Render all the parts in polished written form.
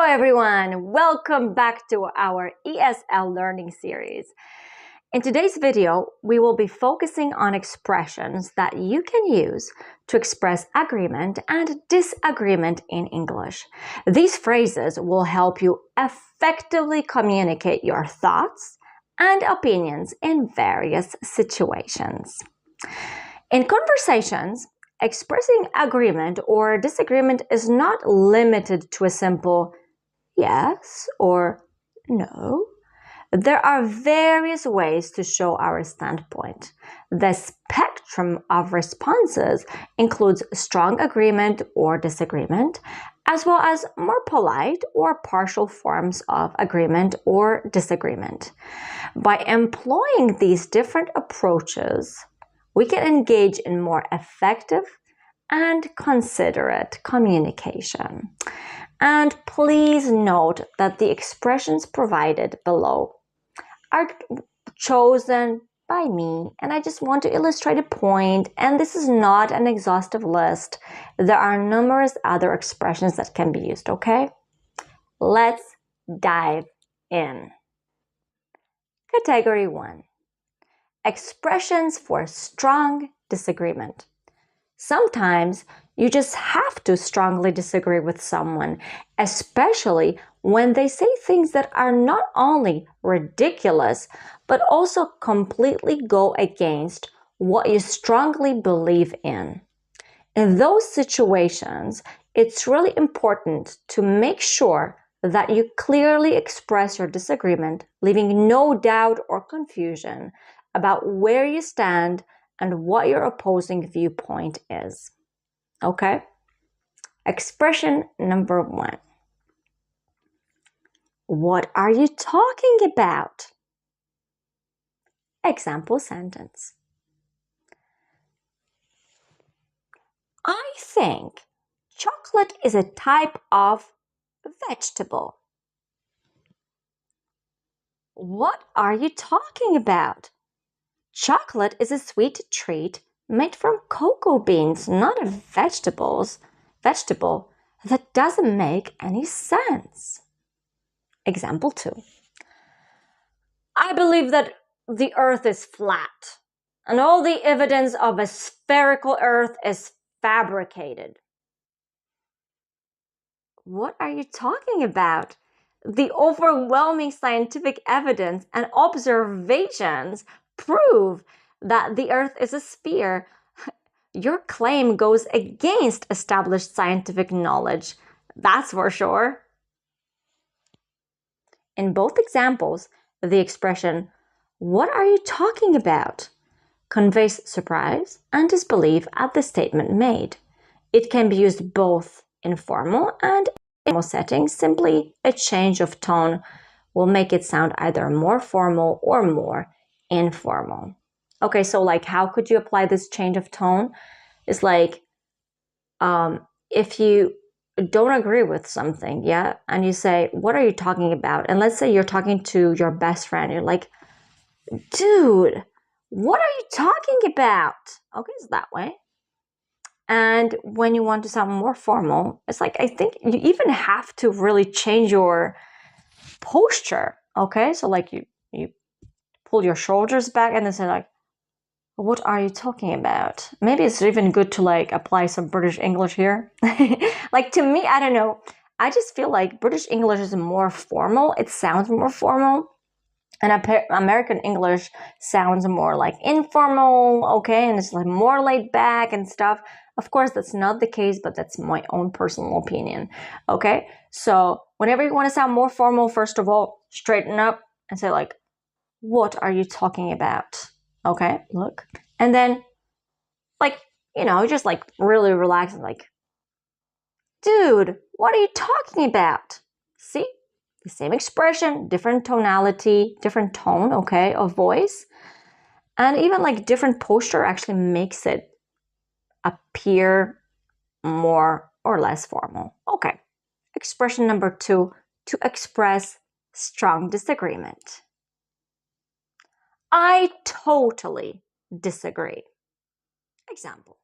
everyone, welcome back to our ESL learning series. In today's video, we will be focusing on expressions that you can use to express agreement and disagreement in English. These phrases will help you effectively communicate your thoughts and opinions in various situations. In conversations, expressing agreement or disagreement is not limited to a simple yes or no. There are various ways to show our standpoint. The spectrum of responses includes strong agreement or disagreement, as well as more polite or partial forms of agreement or disagreement. By employing these different approaches, we can engage in more effective and considerate communication. And please note that the expressions provided below are chosen by me, and I just want to illustrate a point, and this is not an exhaustive list. There are numerous other expressions that can be used, okay? Let's dive in. Category 1. Expressions for strong disagreement. Sometimes you just have to strongly disagree with someone, especially when they say things that are not only ridiculous, but also completely go against what you strongly believe in. In those situations, it's really important to make sure that you clearly express your disagreement, leaving no doubt or confusion about where you stand and what your opposing viewpoint is. Okay? Expression number 1. What are you talking about? Example sentence. I think chocolate is a type of vegetable. What are you talking about? Chocolate is a sweet treat made from cocoa beans, not a vegetable. That doesn't make any sense. Example 2. I believe that the earth is flat, and all the evidence of a spherical earth is fabricated. What are you talking about? The overwhelming scientific evidence and observations prove that the earth is a sphere. Your claim goes against established scientific knowledge, that's for sure. In both examples, the expression, what are you talking about, conveys surprise and disbelief at the statement made. It can be used both in formal and informal settings. Simply a change of tone will make it sound either more formal or more informal. Okay, so like how could you apply this change of tone? It's like if you don't agree with something, yeah, and you say, what are you talking about? And let's say you're talking to your best friend. You're like, dude, what are you talking about? Okay, it's that way. And when you want to sound more formal, it's like, I think you even have to really change your posture. Okay, so like you pull your shoulders back and then say like, what are you talking about? Maybe it's even good to like apply some British English here. Like to me, I don't know. I just feel like British English is more formal. It sounds more formal. And American English sounds more like informal, okay? And it's like more laid back and stuff. Of course, that's not the case, but that's my own personal opinion, okay? So whenever you want to sound more formal, first of all, straighten up and say like, what are you talking about? Okay, look. And then, like, just like really relax and like, dude, what are you talking about? See? The same expression, different tonality, different tone, okay, of voice. And even like different posture actually makes it appear more or less formal. Okay. Expression number 2, to express strong disagreement. I totally disagree. Example.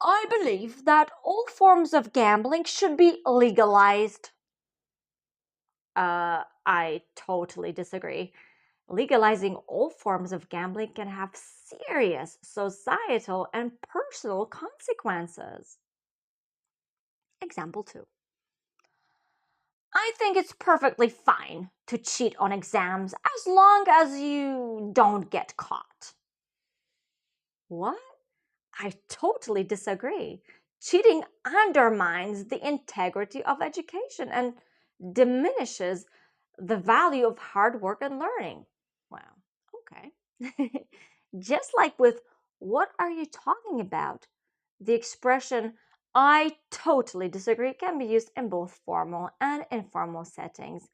I believe that all forms of gambling should be legalized. I totally disagree. Legalizing all forms of gambling can have serious societal and personal consequences. Example 2. I think it's perfectly fine to cheat on exams as long as you don't get caught. What? I totally disagree. Cheating undermines the integrity of education and diminishes the value of hard work and learning. Wow, okay. Just like with what are you talking about? The expression I totally disagree can be used in both formal and informal settings,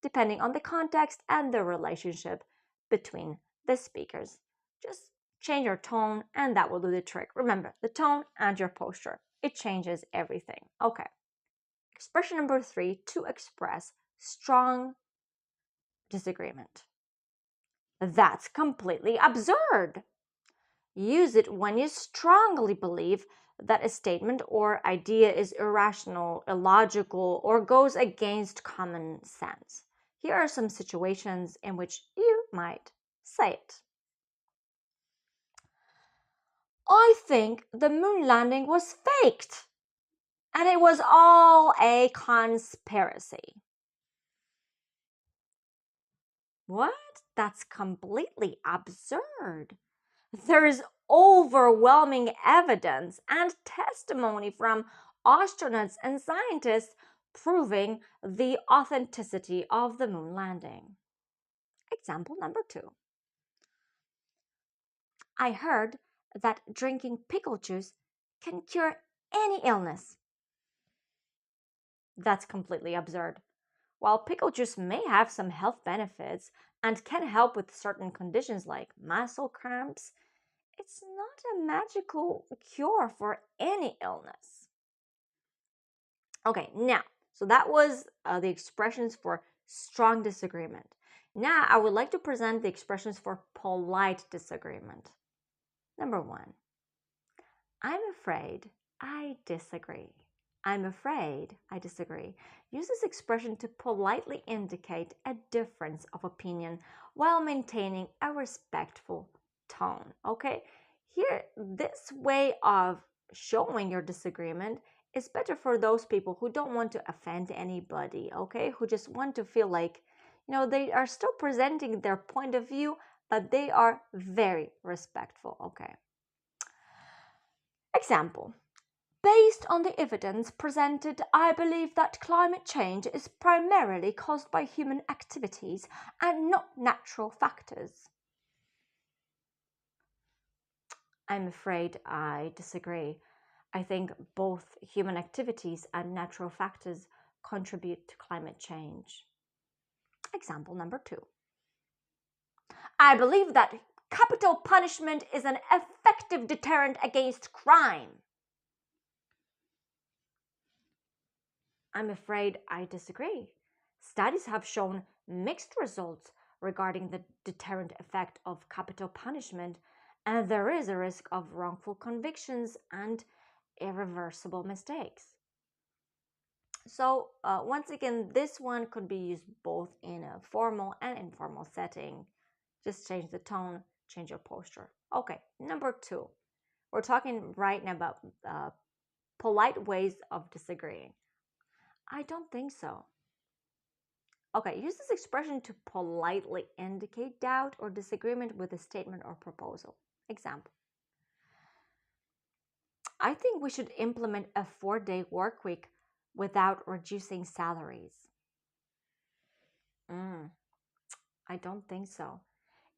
depending on the context and the relationship between the speakers. Just change your tone and that will do the trick. Remember, the tone and your posture. It changes everything. Okay. Expression number 3, to express strong disagreement. That's completely absurd. Use it when you strongly believe that a statement or idea is irrational, illogical, or goes against common sense. Here are some situations in which you might say it. I think the moon landing was faked and it was all a conspiracy. What? That's completely absurd. There is overwhelming evidence and testimony from astronauts and scientists proving the authenticity of the moon landing. Example number 2. I heard that drinking pickle juice can cure any illness. That's completely absurd. While pickle juice may have some health benefits and can help with certain conditions like muscle cramps, it's not a magical cure for any illness. Okay, now, so that was the expressions for strong disagreement. Now, I would like to present the expressions for polite disagreement. Number 1, I'm afraid I disagree. I'm afraid I disagree. Use this expression to politely indicate a difference of opinion while maintaining a respectful tone. Okay? Here, this way of showing your disagreement is better for those people who don't want to offend anybody, okay? Who just want to feel like, they are still presenting their point of view, but they are very respectful, okay? Example. Based on the evidence presented, I believe that climate change is primarily caused by human activities and not natural factors. I'm afraid I disagree. I think both human activities and natural factors contribute to climate change. Example number 2. I believe that capital punishment is an effective deterrent against crime. I'm afraid I disagree. Studies have shown mixed results regarding the deterrent effect of capital punishment, and there is a risk of wrongful convictions and irreversible mistakes. So, once again, this one could be used both in a formal and informal setting. Just change the tone, change your posture. Okay, number 2. We're talking right now about polite ways of disagreeing. I don't think so. Okay, use this expression to politely indicate doubt or disagreement with a statement or proposal. Example. I think we should implement a 4-day work week without reducing salaries. I don't think so.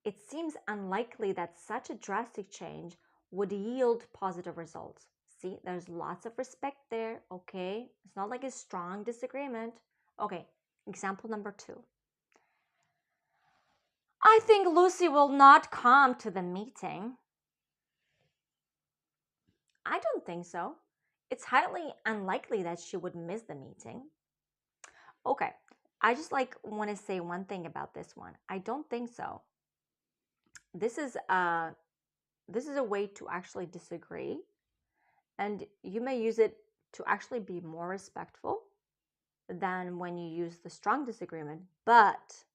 It seems unlikely that such a drastic change would yield positive results. See, there's lots of respect there, okay? It's not like a strong disagreement. Okay, example number 2. I think Lucy will not come to the meeting. I don't think so. It's highly unlikely that she would miss the meeting. Okay, I just want to say one thing about this one. I don't think so. This is a way to actually disagree, And you may use it to actually be more respectful than when you use the strong disagreement, but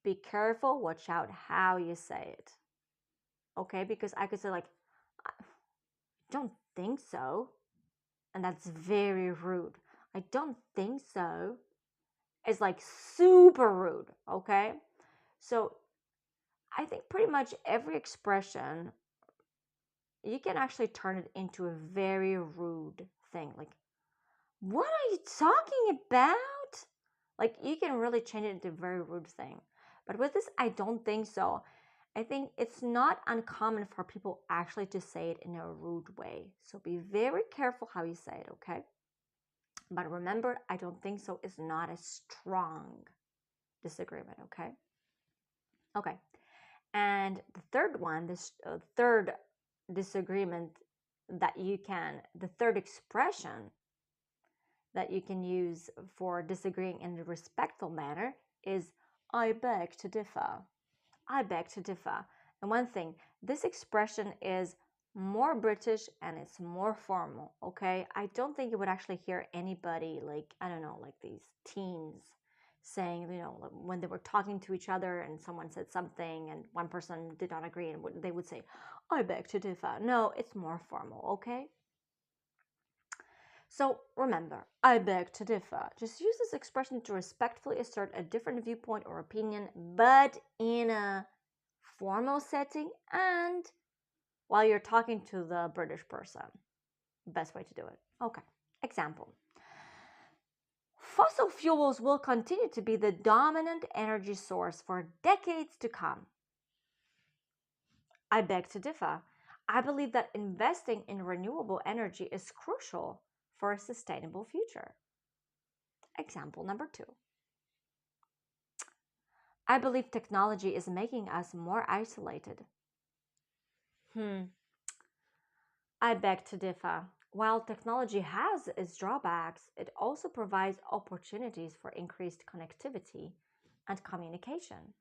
be careful, watch out how you say it. Okay, because I could say like, I don't think so, and that's very rude. I don't think so. It's like super rude, okay? So I think pretty much every expression, you can actually turn it into a very rude thing. Like, what are you talking about? Like, you can really change it into a very rude thing. But with this, I don't think so. I think it's not uncommon for people actually to say it in a rude way. So be very careful how you say it, okay? But remember, I don't think so is not a strong disagreement, okay? Okay. And the third one, this third disagreement the third expression that you can use for disagreeing in a respectful manner is I beg to differ. I beg to differ. And one thing, this expression is more British and it's more formal, okay? I don't think you would actually hear anybody like, I don't know, like these teens saying, when they were talking to each other and someone said something and one person did not agree and they would say, I beg to differ. No, it's more formal, okay? So remember, I beg to differ. Just use this expression to respectfully assert a different viewpoint or opinion, but in a formal setting and while you're talking to the British person. Best way to do it. Okay. Example. Fossil fuels will continue to be the dominant energy source for decades to come. I beg to differ. I believe that investing in renewable energy is crucial for a sustainable future. Example number 2. I believe technology is making us more isolated. I beg to differ. While technology has its drawbacks, it also provides opportunities for increased connectivity and communication.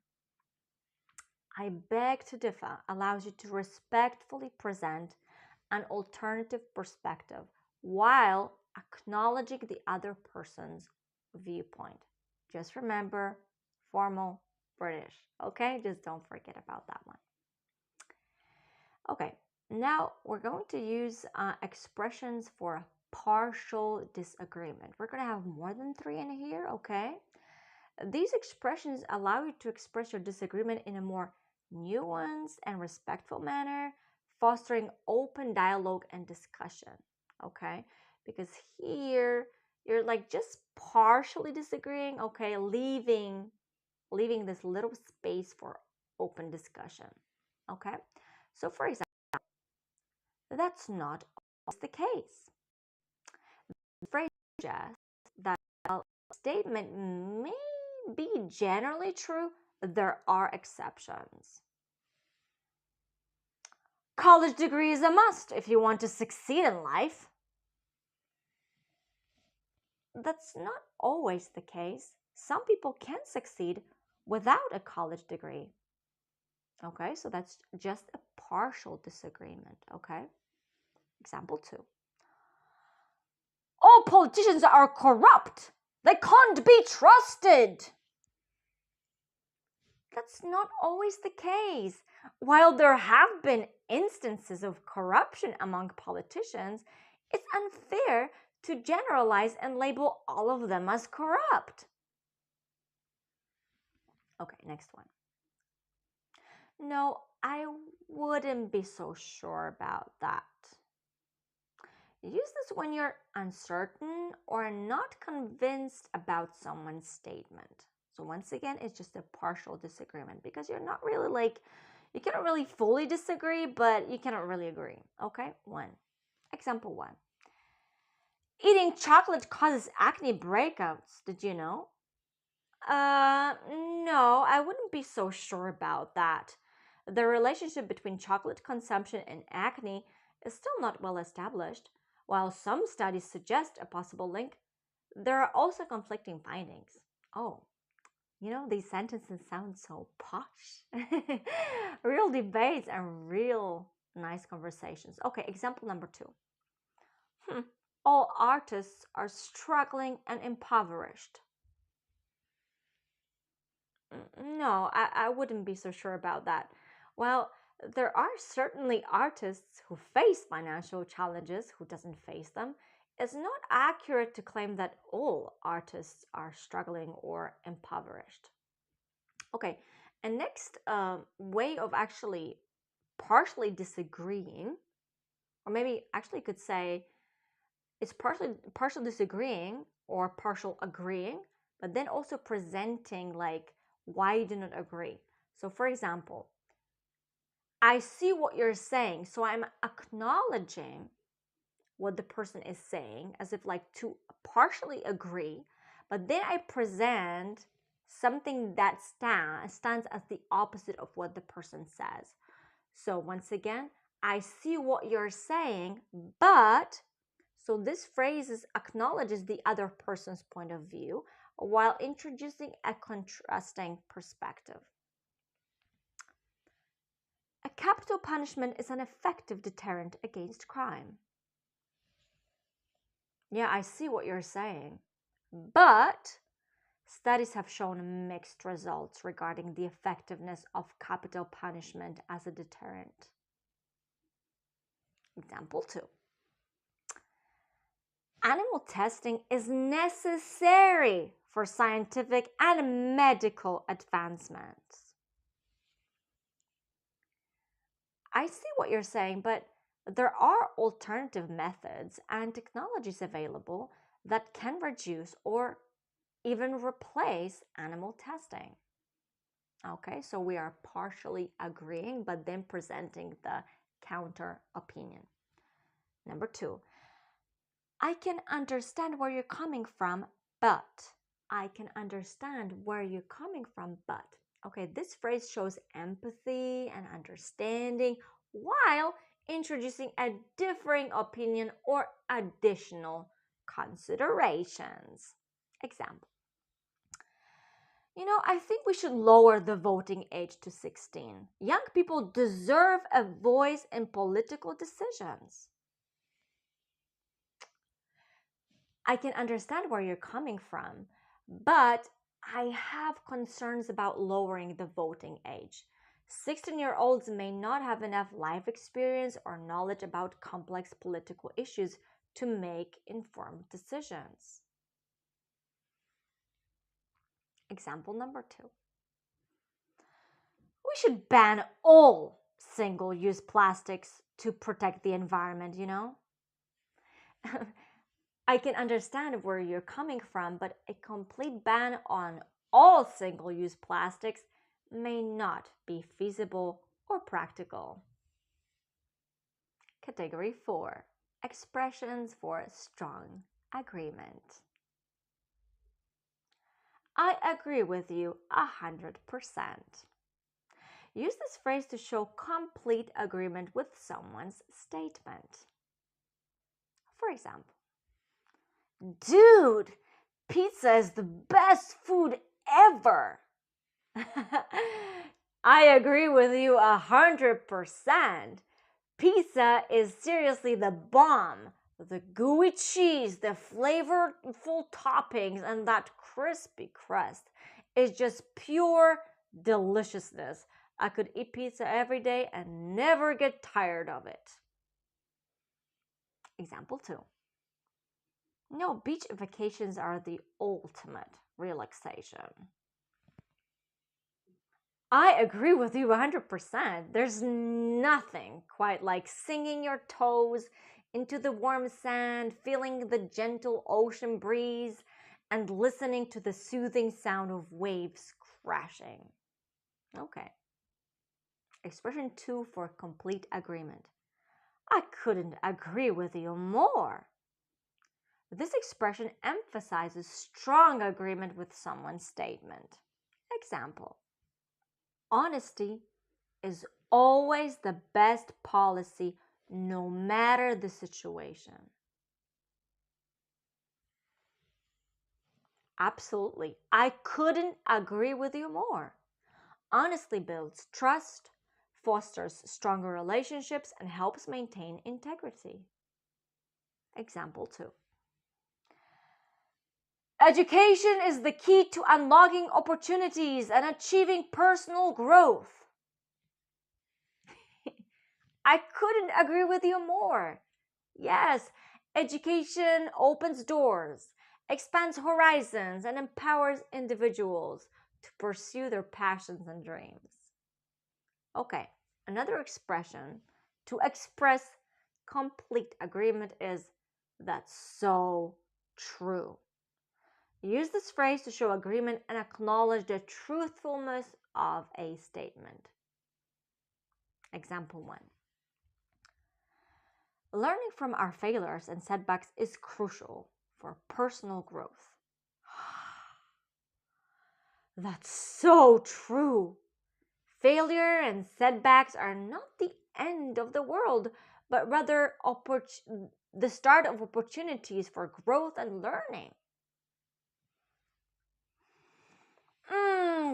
I beg to differ allows you to respectfully present an alternative perspective while acknowledging the other person's viewpoint. Just remember, formal British, okay? Just don't forget about that one. Okay, now we're going to use expressions for partial disagreement. We're going to have more than 3 in here, okay? These expressions allow you to express your disagreement in a more nuanced and respectful manner, fostering open dialogue and discussion, okay? Because here you're like just partially disagreeing, okay, leaving this little space for open discussion, okay? So for example, that's not always the case. The phrase suggests that while a statement may be generally true, there are exceptions. College degree is a must if you want to succeed in life. That's not always the case. Some people can succeed without a college degree. Okay, so that's just a partial disagreement, okay? Example 2. All politicians are corrupt. They can't be trusted. That's not always the case. While there have been instances of corruption among politicians, it's unfair to generalize and label all of them as corrupt. Okay, next one. No, I wouldn't be so sure about that. Use this when you're uncertain or not convinced about someone's statement. So once again, it's just a partial disagreement because you're not really like, you cannot really fully disagree, but you cannot really agree. Okay, 1. Example 1. Eating chocolate causes acne breakouts. Did you know? No, I wouldn't be so sure about that. The relationship between chocolate consumption and acne is still not well established. While some studies suggest a possible link, there are also conflicting findings. Oh, these sentences sound so posh. Real debates and real nice conversations. Okay, example number 2. All artists are struggling and impoverished. No, I wouldn't be so sure about that. Well, there are certainly artists who face financial challenges, who doesn't face them. It's not accurate to claim that all artists are struggling or impoverished. Okay, and next way of actually partially disagreeing, or maybe actually could say it's partial disagreeing or partial agreeing, but then also presenting like why you do not agree. So for example, I see what you're saying, so I'm acknowledging what the person is saying as if like to partially agree, but then I present something that stands as the opposite of what the person says. So once again, I see what you're saying, but so this phrase acknowledges the other person's point of view while introducing a contrasting perspective. A capital punishment is an effective deterrent against crime. Yeah, I see what you're saying, but studies have shown mixed results regarding the effectiveness of capital punishment as a deterrent. Example 2. Animal testing is necessary for scientific and medical advancements. I see what you're saying, but there are alternative methods and technologies available that can reduce or even replace animal testing. Okay, so we are partially agreeing, but then presenting the counter opinion. Number 2, I can understand where you're coming from, but. I can understand where you're coming from, but. Okay, this phrase shows empathy and understanding while introducing a differing opinion or additional considerations. Example. I think we should lower the voting age to 16. Young people deserve a voice in political decisions. I can understand where you're coming from, but I have concerns about lowering the voting age. 16-year-olds may not have enough life experience or knowledge about complex political issues to make informed decisions. Example number 2. We should ban all single-use plastics to protect the environment, I can understand where you're coming from, but a complete ban on all single-use plastics may not be feasible or practical. Category 4. Expressions for strong agreement. I agree with you 100%. Use this phrase to show complete agreement with someone's statement. For example, dude, pizza is the best food ever. I agree with you 100%. Pizza is seriously the bomb. The gooey cheese, the flavorful toppings, and that crispy crust is just pure deliciousness. I could eat pizza every day and never get tired of it. Example 2. No, beach vacations are the ultimate relaxation. I agree with you 100%. There's nothing quite like sinking your toes into the warm sand, feeling the gentle ocean breeze, and listening to the soothing sound of waves crashing. Okay. Expression 2 for complete agreement. I couldn't agree with you more. This expression emphasizes strong agreement with someone's statement. Example. Honesty is always the best policy, no matter the situation. Absolutely. I couldn't agree with you more. Honesty builds trust, fosters stronger relationships and helps maintain integrity. Example 2. Education is the key to unlocking opportunities and achieving personal growth. I couldn't agree with you more. Yes, education opens doors, expands horizons, and empowers individuals to pursue their passions and dreams. Okay, another expression to express complete agreement is "that's so true." Use this phrase to show agreement and acknowledge the truthfulness of a statement. Example 1. Learning from our failures and setbacks is crucial for personal growth. That's so true. Failure and setbacks are not the end of the world, but rather the start of opportunities for growth and learning.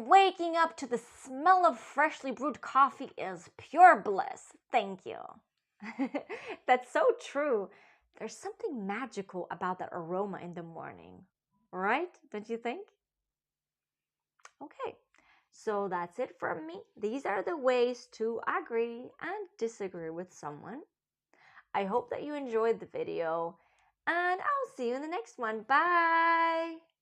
Waking up to the smell of freshly brewed coffee is pure bliss. Thank you. That's so true. There's something magical about that aroma in the morning, right? Don't you think? Okay, so that's it from me. These are the ways to agree and disagree with someone. I hope that you enjoyed the video, and I'll see you in the next one. Bye!